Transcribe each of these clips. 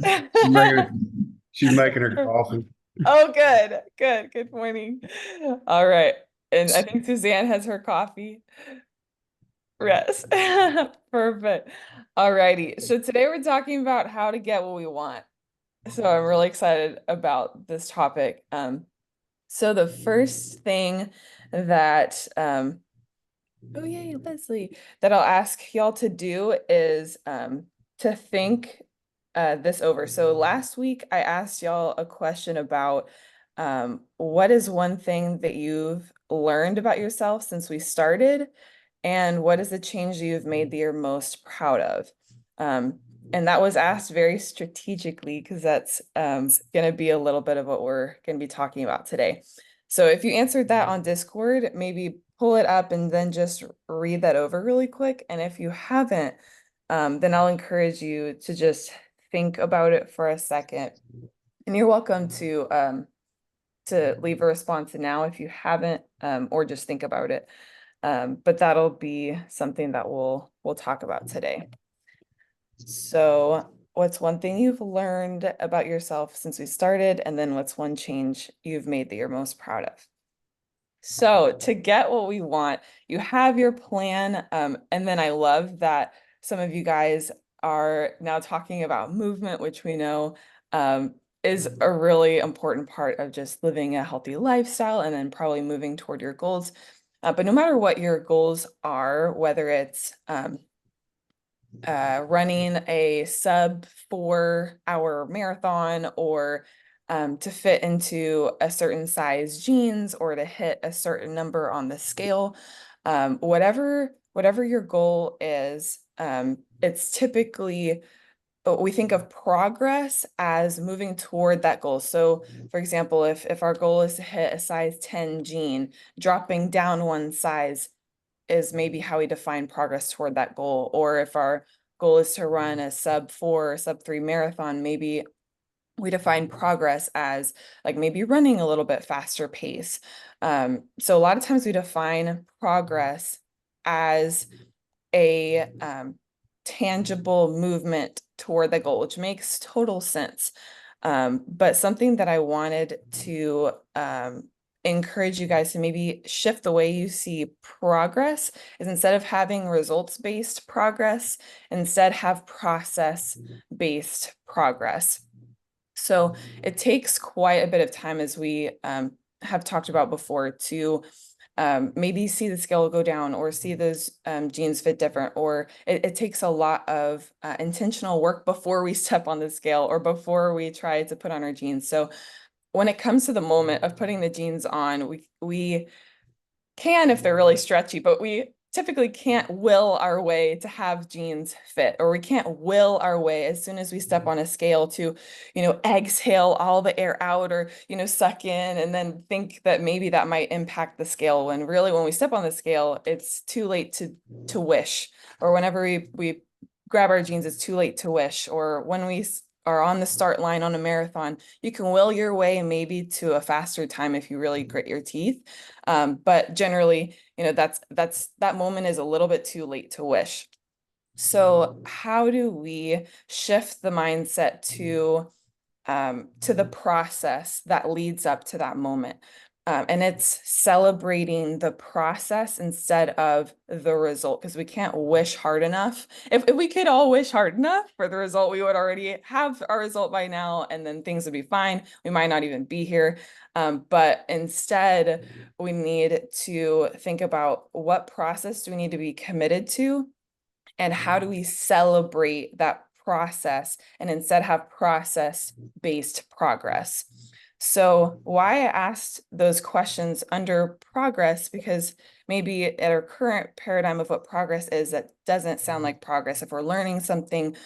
She's making her, she's making her coffee. Oh, good, good, good morning. All right. And I think Suzanne has her coffee. Yes. Perfect. All righty. So today we're talking about how to get what we want. So I'm really excited about this topic. So the first thing that oh yay, Leslie, that I'll ask y'all to do is to think this over. So last week I asked y'all a question about what is one thing that you've learned about yourself since we started, and what is the change that you've made that you're most proud of? Um, and that was asked very strategically because that's going to be a little bit of what we're going to be talking about today. So if you answered that on Discord, maybe pull it up and then just read that over really quick. And if you haven't, then I'll encourage you to just think about it for a second. And you're welcome to leave a response now if you haven't, or just think about it. But that'll be something that we'll talk about today. So, what's one thing you've learned about yourself since we started, and then what's one change you've made that you're most proud of? So to get what we want, you have your plan. And then I love that some of you guys are now talking about movement, which we know is a really important part of just living a healthy lifestyle and then probably moving toward your goals. But no matter what your goals are, whether it's running a sub 4 hour marathon or to fit into a certain size jeans or to hit a certain number on the scale. Whatever your goal is, it's typically we think of progress as moving toward that goal. So, for example, if our goal is to hit a size 10 jean, dropping down one size is maybe how we define progress toward that goal. Or if our goal is to run a sub 4 or sub 3 marathon, maybe we define progress as like maybe running a little bit faster pace. So a lot of times we define progress as a tangible movement toward the goal, which makes total sense. But something that I wanted to encourage you guys to maybe shift the way you see progress is instead of having results-based progress, instead have process-based progress. So it takes quite a bit of time, as we have talked about before, to maybe see the scale go down or see those jeans fit different, or it takes a lot of intentional work before we step on the scale or before we try to put on our jeans. So when it comes to the moment of putting the jeans on, we can if they're really stretchy, but we typically can't will our way to have jeans fit, or we can't will our way as soon as we step on a scale to, exhale all the air out or, suck in and then think that maybe that might impact the scale when really when we step on the scale, it's too late to wish. Or whenever we grab our jeans, it's too late to wish. Or when we are on the start line on a marathon, you can will your way maybe to a faster time if you really grit your teeth. But generally, that moment is a little bit too late to wish. So how do we shift the mindset to the process that leads up to that moment? And it's celebrating the process instead of the result, because we can't wish hard enough. If we could all wish hard enough for the result, we would already have our result by now, and then things would be fine. We might not even be here. But instead, we need to think about what process do we need to be committed to, and how do we celebrate that process and instead have process-based progress. So why I asked those questions under progress, because maybe at our current paradigm of what progress is, that doesn't sound like progress. If we're learning something,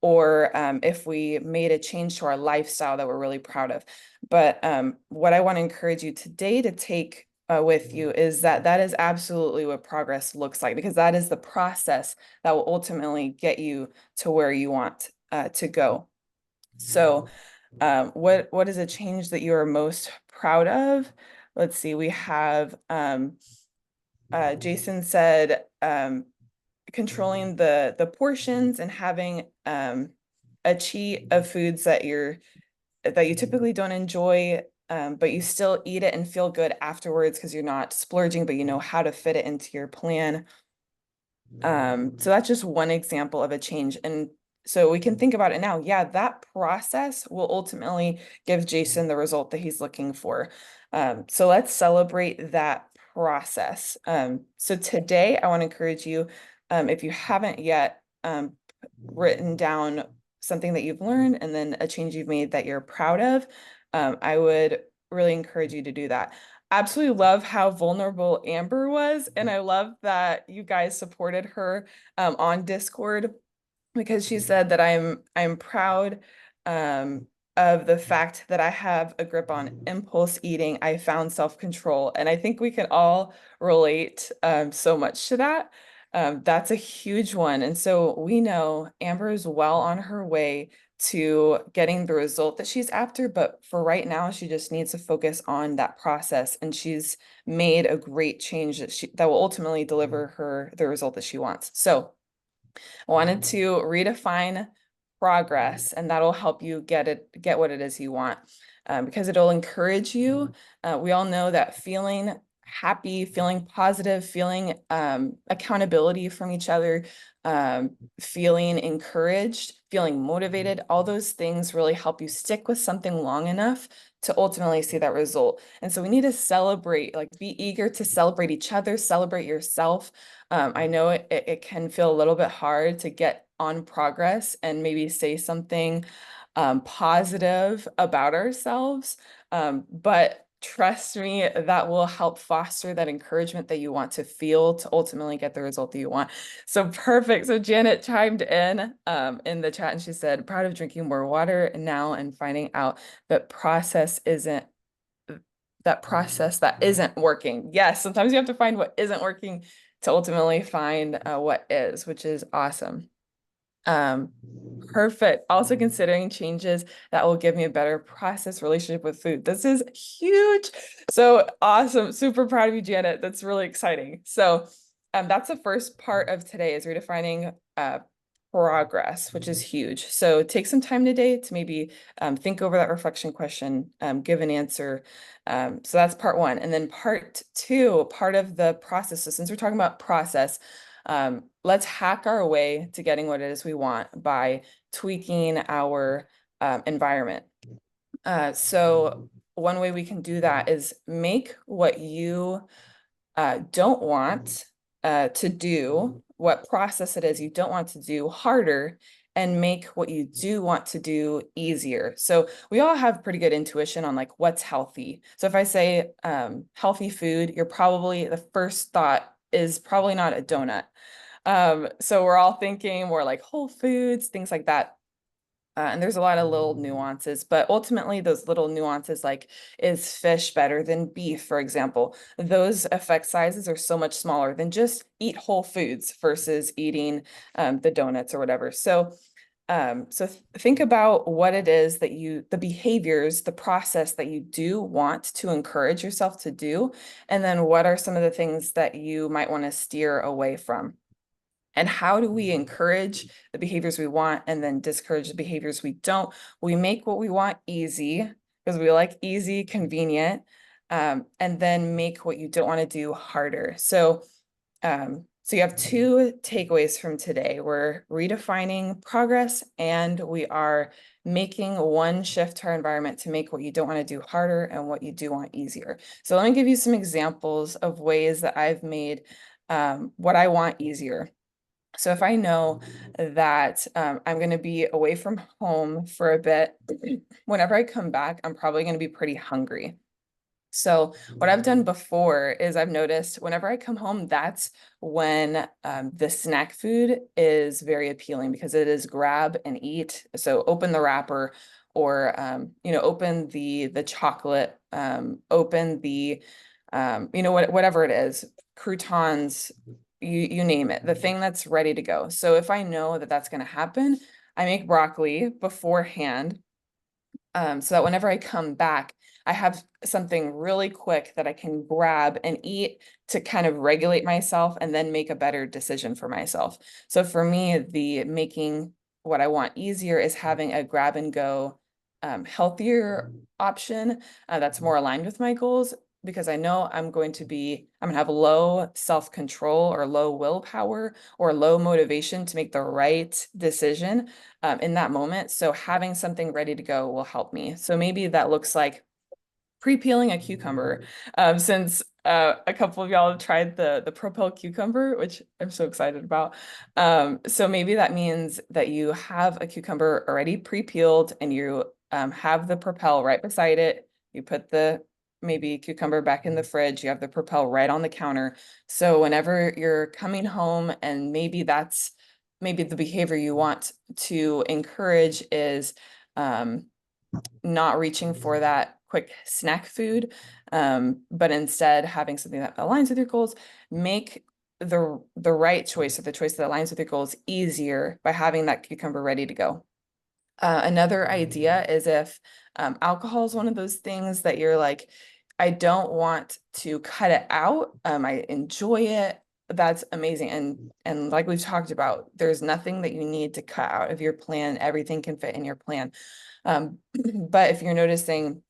or if we made a change to our lifestyle that we're really proud of. But what I want to encourage you today to take with you is that that is absolutely what progress looks like, because that is the process that will ultimately get you to where you want to go. So what is a change that you are most proud of? Let's see, we have Jason said controlling the portions and having a a cheat of foods that you typically don't enjoy, but you still eat it and feel good afterwards because you're not splurging, but you know how to fit it into your plan. So that's just one example of a change. And so we can think about it now. Yeah, that process will ultimately give Jason the result that he's looking for. So let's celebrate that process. So today I want to encourage you, if you haven't yet written down something that you've learned and then a change you've made that you're proud of, I would really encourage you to do that. Absolutely love how vulnerable Amber was, and I love that you guys supported her on Discord, because she said that I'm proud um, of the fact that I have a grip on impulse eating. I found self-control, and I think we can all relate so much to that. That's a huge one. And so we know Amber is well on her way to getting the result that she's after, but for right now, she just needs to focus on that process. And she's made a great change that will ultimately deliver her the result that she wants. So I wanted to redefine progress, and that'll help you get what it is you want, because it'll encourage you. We all know that feeling happy, feeling positive, feeling accountability from each other, feeling encouraged, feeling motivated, all those things really help you stick with something long enough to ultimately see that result. And so we need to celebrate, like be eager to celebrate each other, celebrate yourself. I know it can feel a little bit hard to get on progress and maybe say something positive about ourselves. But trust me, that will help foster that encouragement that you want to feel to ultimately get the result that you want. So perfect. So Janet chimed in the chat, and she said, proud of drinking more water now and finding out that process that isn't working. Yes, sometimes you have to find what isn't working to ultimately find what is, which is awesome. Um, Perfect. Also considering changes that will give me a better process relationship with food. This is huge. So awesome. Super proud of you, Janet. That's really exciting. So that's the first part of today, is redefining progress, which is huge. So take some time today to maybe think over that reflection question, give an answer. So that's part one. And then part two, part of the process. So since we're talking about process, let's hack our way to getting what it is we want by tweaking our environment. So one way we can do that is make what you don't want to do, what process it is you don't want to do, harder, and make what you do want to do easier. So we all have pretty good intuition on like what's healthy. So if I say healthy food, the first thought is probably not a donut. So we're all thinking more like whole foods, things like that. And there's a lot of little nuances, but ultimately those little nuances, like, is fish better than beef, for example? Those effect sizes are so much smaller than just eat whole foods versus eating the donuts or whatever. So think about what it is that the behaviors, the process that you do want to encourage yourself to do, and then what are some of the things that you might want to steer away from. And how do we encourage the behaviors we want and then discourage the behaviors we don't? We make what we want easy, because we like easy, convenient, and then make what you don't want to do harder. So you have two takeaways from today. We're redefining progress, and we are making one shift to our environment to make what you don't want to do harder and what you do want easier. So let me give you some examples of ways that I've made what I want easier. So if I know that I'm going to be away from home for a bit, whenever I come back, I'm probably going to be pretty hungry. So what I've done before is I've noticed whenever I come home, that's when the snack food is very appealing, because it is grab and eat. So open the wrapper, or open the chocolate, open the whatever it is, croutons, you name it, the thing that's ready to go. So if I know that that's going to happen, I make broccoli beforehand, so that whenever I come back, I have something really quick that I can grab and eat to kind of regulate myself and then make a better decision for myself. So for me, the making what I want easier is having a grab and go healthier option that's more aligned with my goals, because I know I'm gonna have low self-control or low willpower or low motivation to make the right decision in that moment. So having something ready to go will help me. So maybe that looks like pre-peeling a cucumber, since a couple of y'all have tried the Propel cucumber, which I'm so excited about. So maybe that means that you have a cucumber already pre-peeled and you have the Propel right beside it. You put the maybe cucumber back in the fridge. You have the Propel right on the counter. So whenever you're coming home, and maybe the behavior you want to encourage is not reaching for that quick snack food, but instead having something that aligns with your goals. Make the right choice, or the choice that aligns with your goals, easier by having that cucumber ready to go. Another idea is if alcohol is one of those things that you're like, I don't want to cut it out. I enjoy it. That's amazing. And like we've talked about, there's nothing that you need to cut out of your plan. Everything can fit in your plan. But if you're noticing,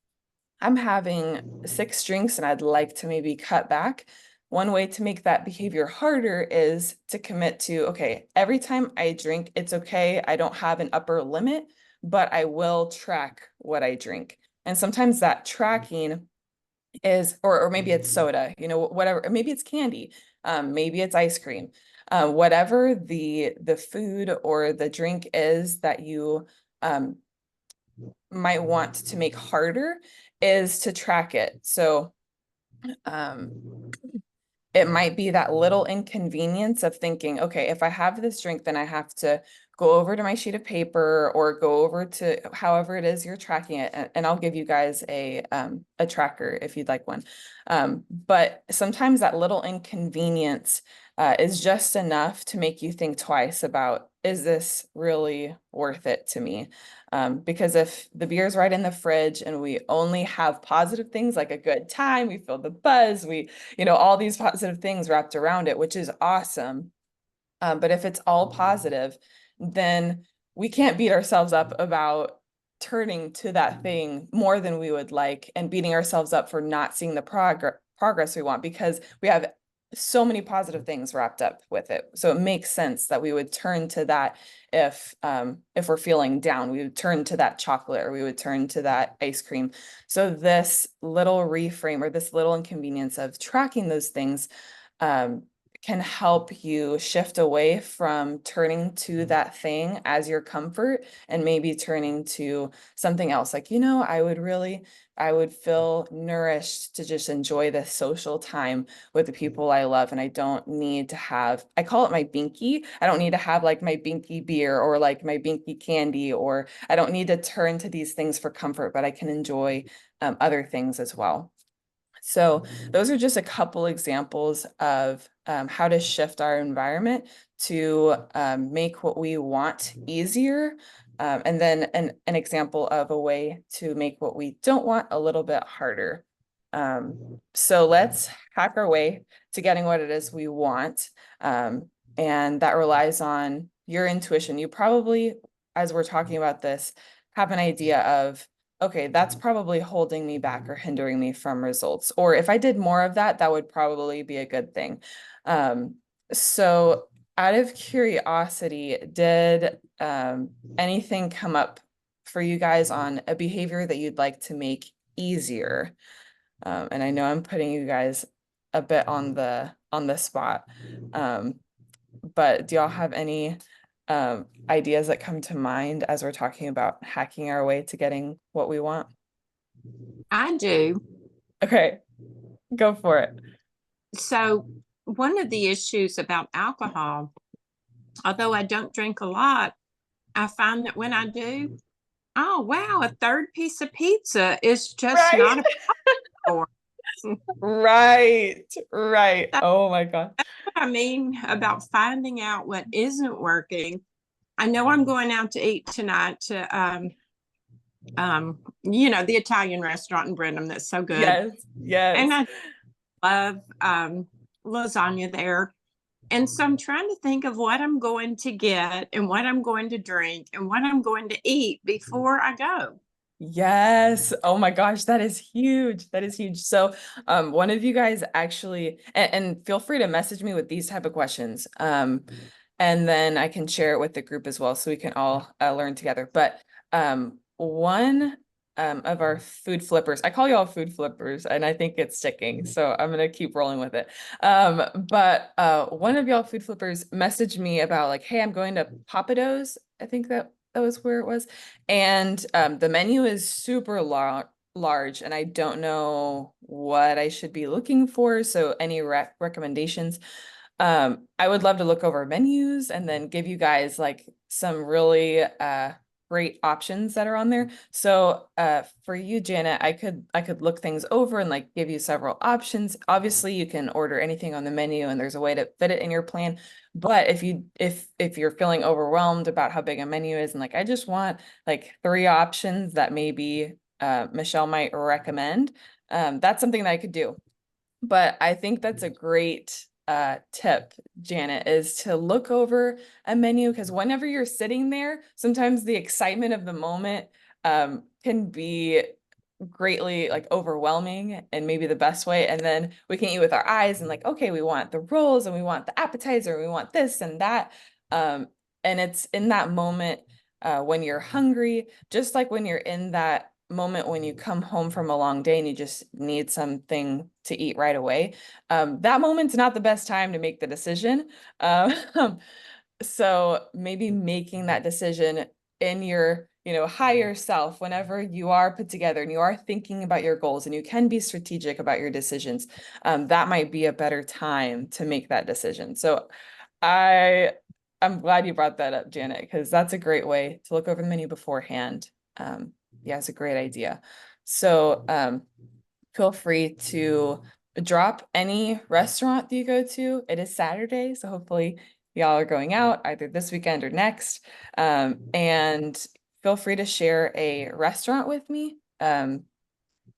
I'm having 6 drinks and I'd like to maybe cut back, one way to make that behavior harder is to commit to, okay, every time I drink, it's okay. I don't have an upper limit, but I will track what I drink. And sometimes that tracking is, or maybe it's soda, whatever, or maybe it's candy, maybe it's ice cream, whatever the food or the drink is that you um, might want to make harder, is to track it. So um, it might be that little inconvenience of thinking, okay, if I have this drink, then I have to go over to my sheet of paper or go over to however it is you're tracking it. And I'll give you guys a tracker if you'd like one. But sometimes that little inconvenience is just enough to make you think twice about, is this really worth it to me? Because if the beer's right in the fridge and we only have positive things like a good time, we feel the buzz, all these positive things wrapped around it, which is awesome. But if it's all positive, then we can't beat ourselves up about turning to that thing more than we would like, and beating ourselves up for not seeing the progress we want, because we have so many positive things wrapped up with it. So it makes sense that we would turn to that if we're feeling down. We would turn to that chocolate, or we would turn to that ice cream. So this little reframe, or this little inconvenience of tracking those things, can help you shift away from turning to that thing as your comfort, and maybe turning to something else. Like, I would feel nourished to just enjoy this social time with the people I love. And I don't need to have, I call it my binky. I don't need to have like my binky beer or like my binky candy, or I don't need to turn to these things for comfort, but I can enjoy other things as well. So those are just a couple examples of how to shift our environment to make what we want easier. And then an example of a way to make what we don't want a little bit harder. So let's hack our way to getting what it is we want. And that relies on your intuition. You probably, as we're talking about this, have an idea of, okay, that's probably holding me back or hindering me from results. Or if I did more of that, that would probably be a good thing. So out of curiosity, did anything come up for you guys on a behavior that you'd like to make easier? And I know I'm putting you guys a bit on the spot. But do y'all have any ideas that come to mind as we're talking about hacking our way to getting what we want? I do. Okay, go for it. So, one of the issues about alcohol, although I don't drink a lot, I find that when I do, oh, wow, a third piece of pizza is just Right. not a problem. Right, right. That's Oh my God. what I mean about finding out what isn't working. I know I'm going out to eat tonight to the Italian restaurant in Brenham that's so good. Yes, yes. And I love lasagna there. And so I'm trying to think of what I'm going to get and what I'm going to drink and what I'm going to eat before I go. Yes. Oh my gosh, that is huge. That is huge. So, one of you guys actually, and feel free to message me with these type of questions. And then I can share it with the group as well, so we can all learn together. But one of our food flippers, I call y'all food flippers, and I think it's sticking, so I'm gonna keep rolling with it. But one of y'all food flippers messaged me about like, hey, I'm going to Papados. I think that was where it was. And the menu is super large, and I don't know what I should be looking for. So any recommendations? I would love to look over menus and then give you guys like some really great options that are on there. So for you, Janet, I could look things over and like give you several options. Obviously, you can order anything on the menu and there's a way to fit it in your plan. But if you're feeling overwhelmed about how big a menu is and like I just want like 3 options that maybe Michelle might recommend, that's something that I could do. But I think that's a great tip, Janet, is to look over a menu, because whenever you're sitting there, sometimes the excitement of the moment can be greatly like overwhelming and maybe the best way. And then we can eat with our eyes and like, okay, we want the rolls and we want the appetizer, and we want this and that. And it's in that moment when you're hungry, just like when you're in that moment when you come home from a long day and you just need something to eat right away. That moment's not the best time to make the decision. So maybe making that decision in your, higher self, whenever you are put together and you are thinking about your goals and you can be strategic about your decisions, that might be a better time to make that decision. So I I'm glad you brought that up, Janet, because that's a great way to look over the menu beforehand. Yeah, it's a great idea. So feel free to drop any restaurant that you go to. It is Saturday, so hopefully y'all are going out either this weekend or next. And feel free to share a restaurant with me.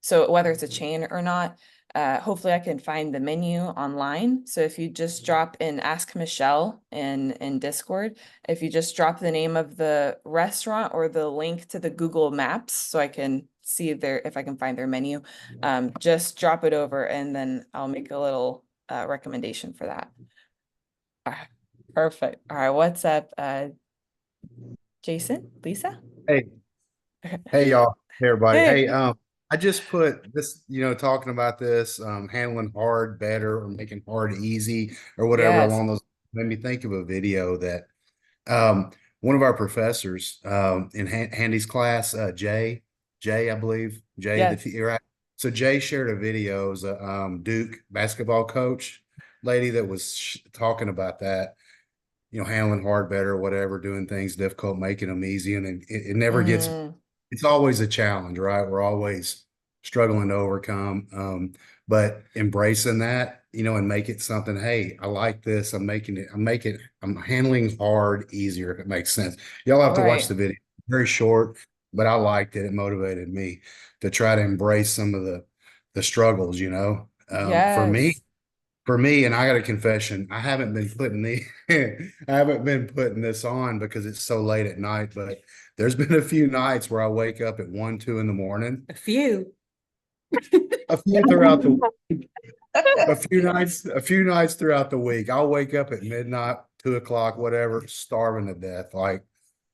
So whether it's a chain or not, hopefully I can find the menu online. So if you just drop in Ask Michelle in Discord, if you just drop the name of the restaurant or the link to the Google Maps, so I can see if I can find their menu, just drop it over and then I'll make a little recommendation for that. All right, perfect. All right, what's up, Jason, Lisa? Hey, hey, y'all. Hey, everybody. Hey. Hey, I just put this, talking about this, handling hard better or making hard easy or whatever Yes. along those, made me think of a video that um one of our professors in Handy's class, Jay, I believe, Jay, Yes. right? So Jay shared a video. It was a Duke basketball coach lady that was talking about that, handling hard better, whatever, doing things difficult, making them easy. And it never gets, Mm, it's always a challenge, right? We're always struggling to overcome. But embracing that, and make it something, hey, I like this. I'm handling hard easier, if it makes sense. Y'all have to watch the right. video. Very short, but I liked it. It motivated me to try to embrace some of the struggles, For me, Yes. and I got a confession, I haven't been putting I haven't been putting this on because it's so late at night, but there's been a few nights where I wake up at 1, 2 in the morning. A few. A few throughout the a few nights throughout the week. I'll wake up at midnight, 2 o'clock, whatever, starving to death, like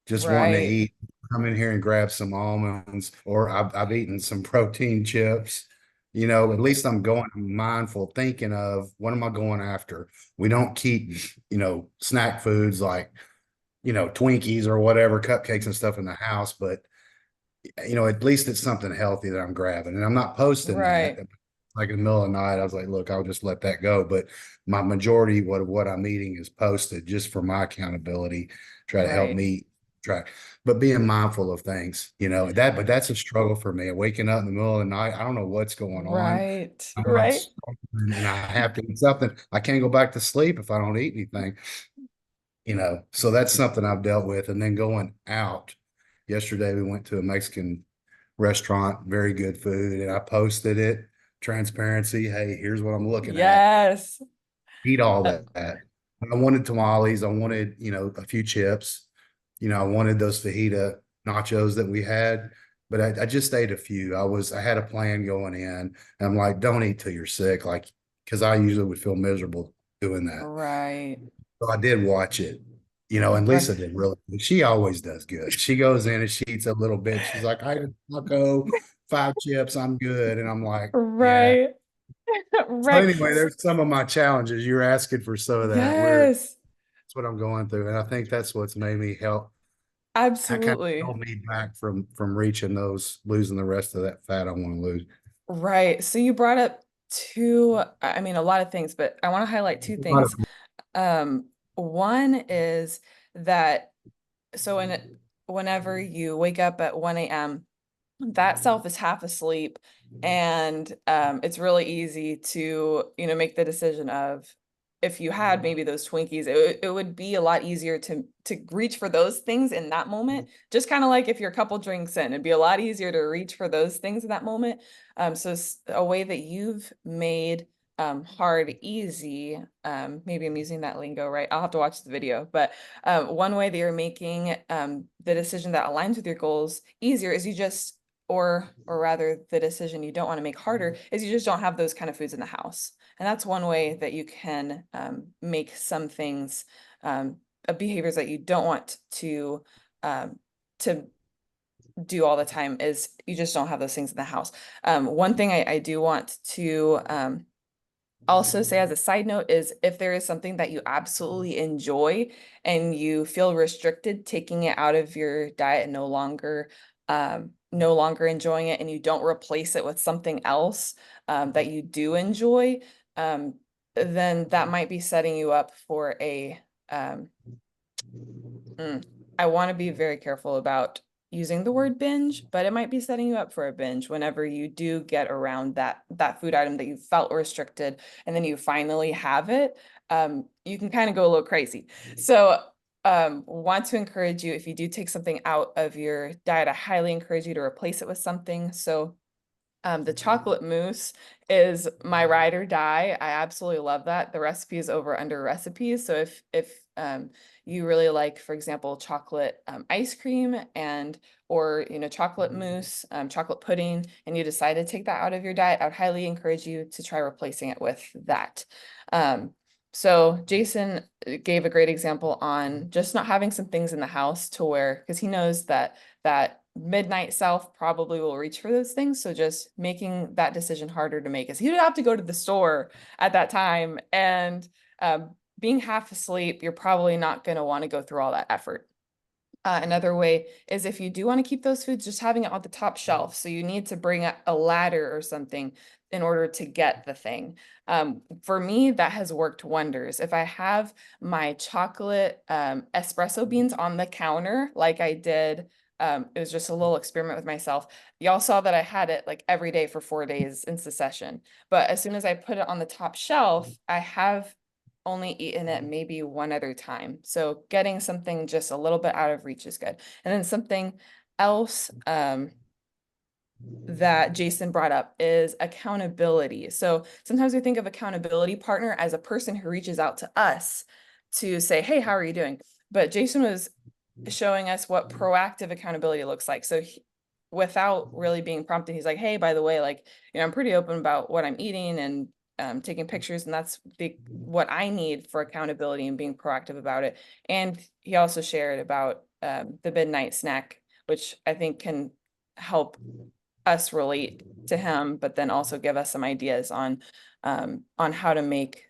just wanting to Right. eat. Come in here and grab some almonds, or I've eaten some protein chips. At least I'm mindful, thinking of what am I going after. We don't keep, snack foods like, Twinkies or whatever, cupcakes and stuff in the house, but at least it's something healthy that I'm grabbing. And I'm not posting that. Right. Like in the middle of the night, I was like, look, I'll just let that go. But my majority of what I'm eating is posted just for my accountability, try to help Right. me track. But being mindful of things, but that's a struggle for me. Waking up in the middle of the night, I don't know what's going on. Right. I'm like Right. starving and I have to eat something. I can't go back to sleep if I don't eat anything. So that's something I've dealt with. And then going out, yesterday we went to a Mexican restaurant, very good food, and I posted it. Transparency, hey, here's what I'm looking at. Yes. Eat all Uh, that. I wanted tamales. I wanted, a few chips. I wanted those fajita nachos that we had, but I just ate a few. I had a plan going in. And I'm like, don't eat till you're sick. Like, because I usually would feel miserable doing that. Right. So I did watch it, and Right. Lisa did really good. She always does good. She goes in and she eats a little bit. She's like, I had a taco, 5 chips, I'm good. And I'm like, yeah. Right. So Right. anyway, there's some of my challenges. You're asking for some of that. Yes, That's what I'm going through. And I think that's what's made me that kind of absolutely. held me back from reaching losing the rest of that fat I want to lose. Right. So you brought up two, I mean, a lot of things, but I want to highlight two A lot things. One is that so whenever you wake up at 1 a.m., that self is half asleep, and it's really easy to, make the decision of, if you had maybe those Twinkies, it would be a lot easier to reach for those things in that moment. Just kind of like if you're a couple drinks in, it'd be a lot easier to reach for those things in that moment. So a way that you've made hard easy, maybe I'm using that lingo right. I'll have to watch the video, but one way that you're making the decision that aligns with your goals easier is you just, or rather the decision you don't want to make harder is you just don't have those kind of foods in the house. And that's one way that you can make some things, behaviors that you don't want to do all the time, is you just don't have those things in the house. One thing I do want to also say as a side note is, if there is something that you absolutely enjoy and you feel restricted taking it out of your diet and no longer enjoying it, and you don't replace it with something else that you do enjoy, um, then that might be setting you up for a I want to be very careful about using the word binge, but it might be setting you up for a binge whenever you do get around that food item that you felt restricted, and then you finally have it. You can kind of go a little crazy. So want to encourage you, if you do take something out of your diet, I highly encourage you to replace it with something. So the chocolate mousse is my ride or die. I absolutely love that. The recipe is over under recipes. So if you really like, for example, chocolate ice cream and or chocolate mousse, chocolate pudding, and you decide to take that out of your diet, I would highly encourage you to try replacing it with that. So Jason gave a great example on just not having some things in the house to where, because he knows that midnight self probably will reach for those things. So just making that decision harder to make, is he would have to go to the store at that time, and being half asleep, you're probably not going to want to go through all that effort. Another way is, if you do want to keep those foods, just having it on the top shelf. So you need to bring a ladder or something in order to get the thing. For me, that has worked wonders. If I have my chocolate espresso beans on the counter, like I did, it was just a little experiment with myself. Y'all saw that I had it like every day for 4 days in succession. But as soon as I put it on the top shelf, I have only eaten it maybe one other time. So getting something just a little bit out of reach is good. And then something else that Jason brought up is accountability. So sometimes we think of accountability partner as a person who reaches out to us to say, hey, how are you doing? But Jason was showing us what proactive accountability looks like. So without really being prompted, he's like, hey, by the way, like, I'm pretty open about what I'm eating and taking pictures, and that's what I need for accountability and being proactive about it. And he also shared about the midnight snack, which I think can help us relate to him, but then also give us some ideas on how to make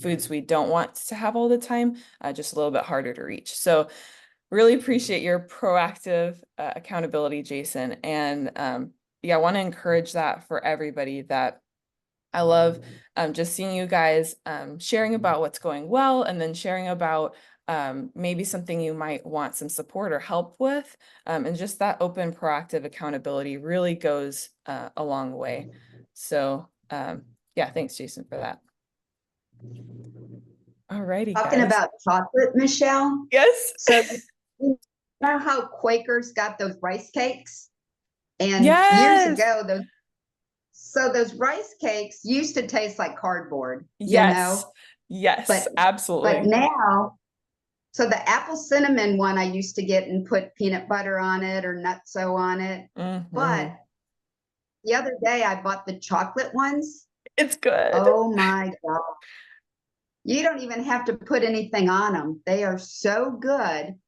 foods we don't want to have all the time just a little bit harder to reach. So really appreciate your proactive accountability, Jason. And yeah, I want to encourage that for everybody. That I love just seeing you guys sharing about what's going well, and then sharing about maybe something you might want some support or help with. And just that open, proactive accountability really goes a long way. So yeah, thanks, Jason, for that. All righty, Talking guys. about chocolate, Michelle. Yes. So you know how Quakers got those rice cakes? And Yes. years ago, those rice cakes used to taste like cardboard, Yes. Yes, But absolutely. now, so the apple cinnamon one I used to get and put peanut butter on it or nutso on it. But Mhm. the other day I bought the chocolate ones. It's good. Oh my God. You don't even have to put anything on them. They are so good.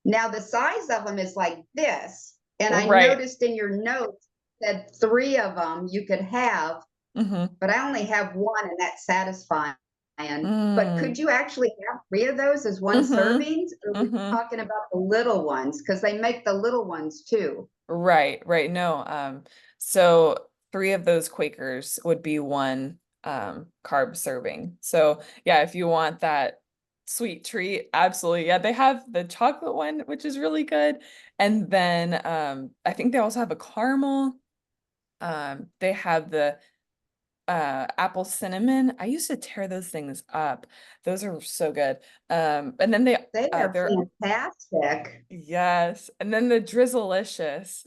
Now the size of them is like this. And I Right. noticed in your notes that 3 of them you could have, Hmm. but I only have 1 and that's satisfying. But Mm. could you actually have 3 of those as one Hmm. servings? Or are we Hmm. talking about the little ones? Because they make the little ones too. Right, right. No, so 3 of those Quakers would be 1 carb serving. So yeah, if you want that sweet treat, absolutely. Yeah, they have the chocolate one, which is really good. And then I think they also have a caramel. They have the apple cinnamon. I used to tear those things up. Those are so good. And then They are they're fantastic. yes, and then the Drizzleicious.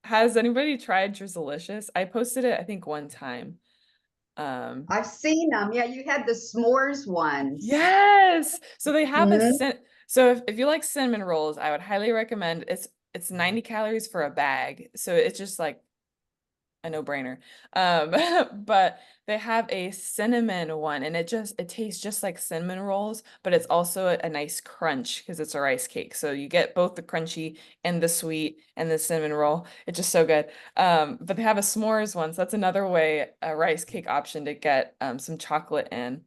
Has anybody tried Drizzleicious? I posted it, I think, one time. Um, I've seen them. Yeah, you had the s'mores ones. yes. So they have a Mhm. so if you like cinnamon rolls, I would highly recommend it's 90 calories for a bag. So it's just like a no-brainer. But they have a cinnamon one and it tastes just like cinnamon rolls, but it's also a nice crunch because it's a rice cake. So you get both the crunchy and the sweet and the cinnamon roll. It's just so good. But they have a s'mores one, so that's another way, a rice cake option to get some chocolate in.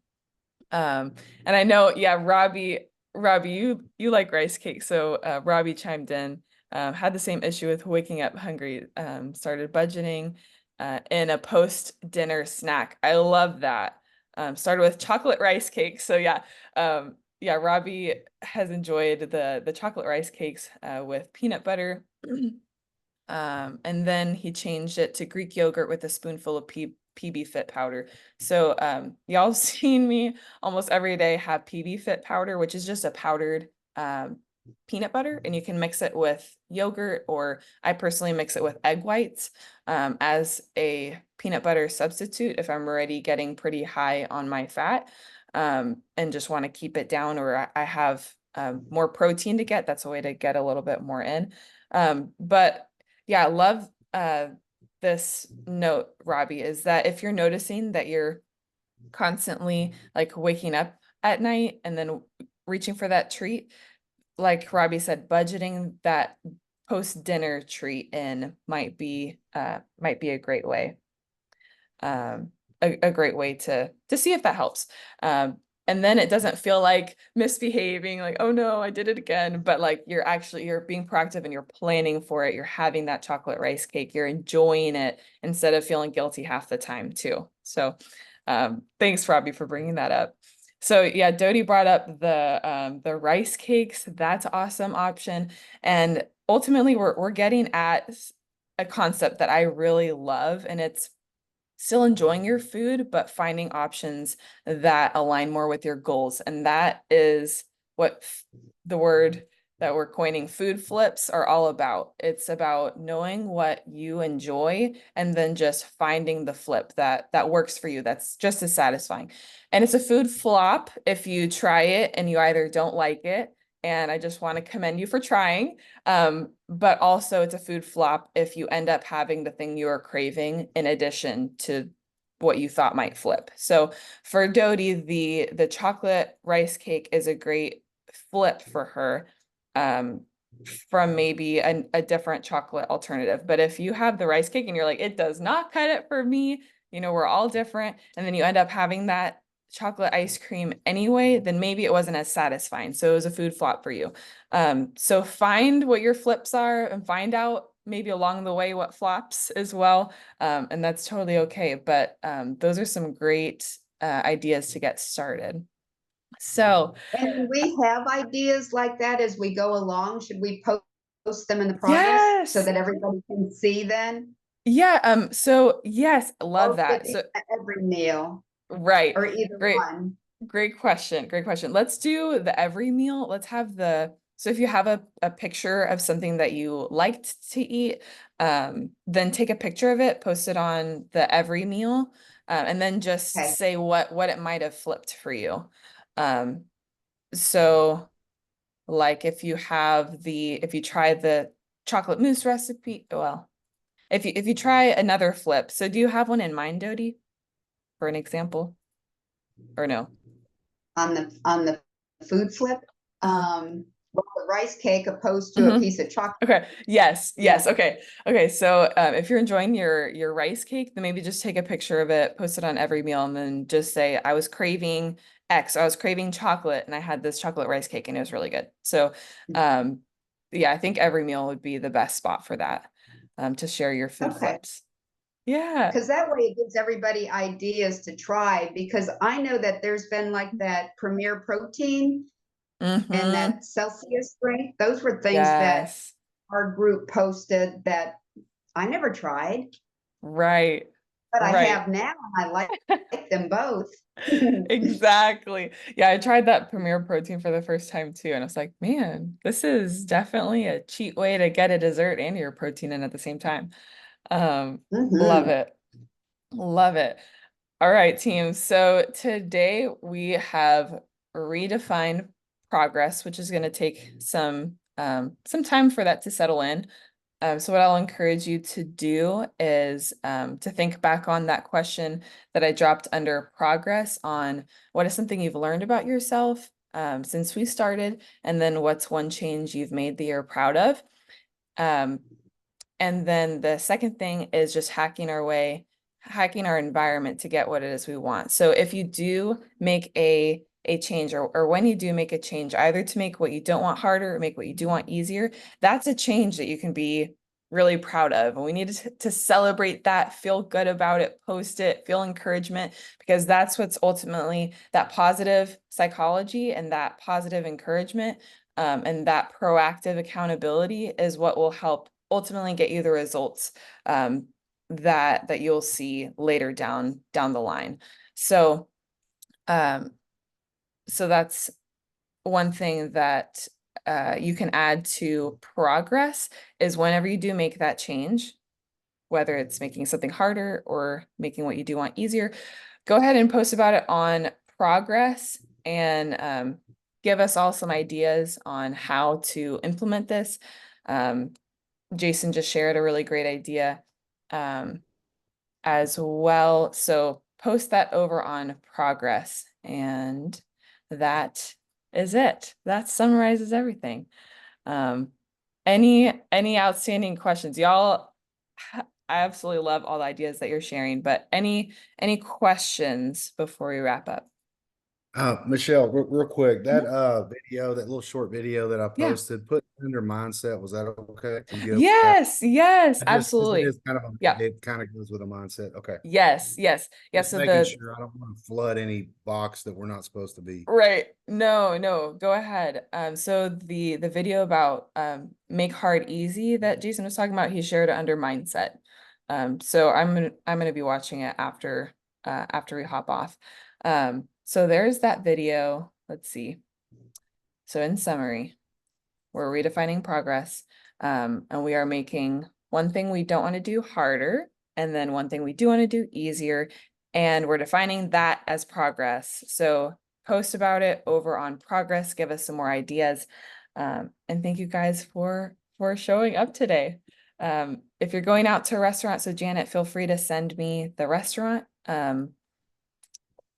And I know, yeah, Robbie, you like rice cake, so Robbie chimed in, had the same issue with waking up hungry, started budgeting in a post-dinner snack. I love that. Started with chocolate rice cake. So yeah, Robbie has enjoyed the chocolate rice cakes with peanut butter. And then he changed it to Greek yogurt with a spoonful of PB Fit powder. So y'all have seen me almost every day have PB Fit powder, which is just a powdered peanut butter, and you can mix it with yogurt, or I personally mix it with egg whites as a peanut butter substitute if I'm already getting pretty high on my fat and just want to keep it down, or I have more protein to get. That's a way to get a little bit more in. But yeah, I love this note, Robbie, is that if you're noticing that you're constantly like waking up at night and then reaching for that treat, like Robbie said, budgeting that post-dinner treat in might be a great way. A great way to see if that helps. And then it doesn't feel like misbehaving, like, oh no, I did it again. But like you're being proactive and you're planning for it. You're having that chocolate rice cake, you're enjoying it instead of feeling guilty half the time too. So thanks, Robbie, for bringing that up. So yeah, Dodie brought up the rice cakes. That's an awesome option. And ultimately we're getting at a concept that I really love, and it's still enjoying your food, but finding options that align more with your goals. And that is what the word that we're coining, food flips, are all about. It's about knowing what you enjoy and then just finding the flip that works for you, that's just as satisfying. And it's a food flop if you try it and you either don't like it, and I just want to commend you for trying. But also it's a food flop if you end up having the thing you are craving in addition to what you thought might flip. So for Dodie, the chocolate rice cake is a great flip for her um, from maybe a different chocolate alternative. But if you have the rice cake and you're like, it does not cut it for me, we're all different, and then you end up having that chocolate ice cream anyway, then maybe it wasn't as satisfying. So it was a food flop for you. So find what your flips are and find out maybe along the way what flops as well. And that's totally okay. But those are some great ideas to get started. So And we have ideas like that as we go along. Should we post them in the progress so yes, that everybody can see then? yeah. So yes, love Post it that. So at every meal right, or either great. one. Great question. Great question. Let's do the every meal. Let's have so if you have a picture of something that you liked to eat, then take a picture of it, post it on the every meal and then just Okay. say what it might have flipped for you. So like if you try the chocolate mousse recipe, well, if you try another flip. So do you have one in mind, Dodie, for an example? Or no? On the food flip, well, the rice cake opposed to a Mhm. piece of chocolate. Okay. Yes. Yeah. Okay. Okay. So if you're enjoying your rice cake, then maybe just take a picture of it, post it on every meal, and then just say, I was craving X, I was craving chocolate, and I had this chocolate rice cake and it was really good. So yeah, I think every meal would be the best spot for that, to share your food Okay. flips. Yeah. Because that way it gives everybody ideas to try, because I know that there's been like that Premier Protein and Mm-hmm. that Celsius drink. Those were things that Yes. our group posted that I never tried, Right. but I Right. have now. And I like them both. Exactly. Yeah, I tried that Premier Protein for the first time too, and I was like, man, this is definitely a cheap way to get a dessert and your protein in at the same time. Love Mhm. it. Love it. All right, team. So today we have redefined progress, which is going to take some time for that to settle in. So what I'll encourage you to do is to think back on that question that I dropped under progress on what is something you've learned about yourself since we started, and then what's one change you've made that you're proud of. Um, and then the second thing is just hacking our environment to get what it is we want. So if you do make a change, or when you do make a change, either to make what you don't want harder or make what you do want easier, that's a change that you can be really proud of. And we need to celebrate that, feel good about it, post it, feel encouragement, because that's what's ultimately that positive psychology and that positive encouragement, and that proactive accountability is what will help ultimately get you the results that you'll see later down the line. So so that's one thing that you can add to progress is whenever you do make that change, whether it's making something harder or making what you do want easier, go ahead and post about it on progress, and give us all some ideas on how to implement this. Jason just shared a really great idea as well. So post that over on progress, and that is it. That summarizes everything. Any outstanding questions? Y'all, I absolutely love all the ideas that you're sharing, but any questions before we wrap up? Michelle, real quick, that video, that little short video that I Yeah. posted, put under mindset, was that okay? You good with that? Yes, yes, Because it absolutely. is kind of Yeah. it kind of goes with a mindset. Okay. Yes, yes. Yeah, Just so making sure I don't want to flood any box that we're not supposed to be. right. No, go ahead. So the video about make hard easy that Jason was talking about, he shared it under mindset. So I'm gonna be watching it after we hop off. So there's that video. Let's see. So in summary, we're redefining progress, and we are making one thing we don't want to do harder, and then one thing we do want to do easier, and we're defining that as progress. So post about it over on progress, give us some more ideas, and thank you guys for showing up today. If you're going out to a restaurant, so Janet, feel free to send me the restaurant,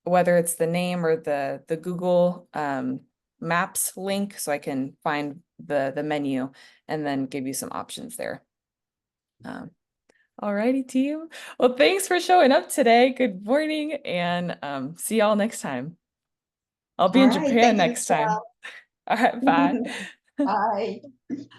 whether it's the name or the Google Maps link, so I can find the menu and then give you some options there. Alrighty, team. Well, thanks for showing up today. Good morning, and see y'all next time. I'll be All in right. Japan Thanks, next time. Michelle. All right, bye. Bye.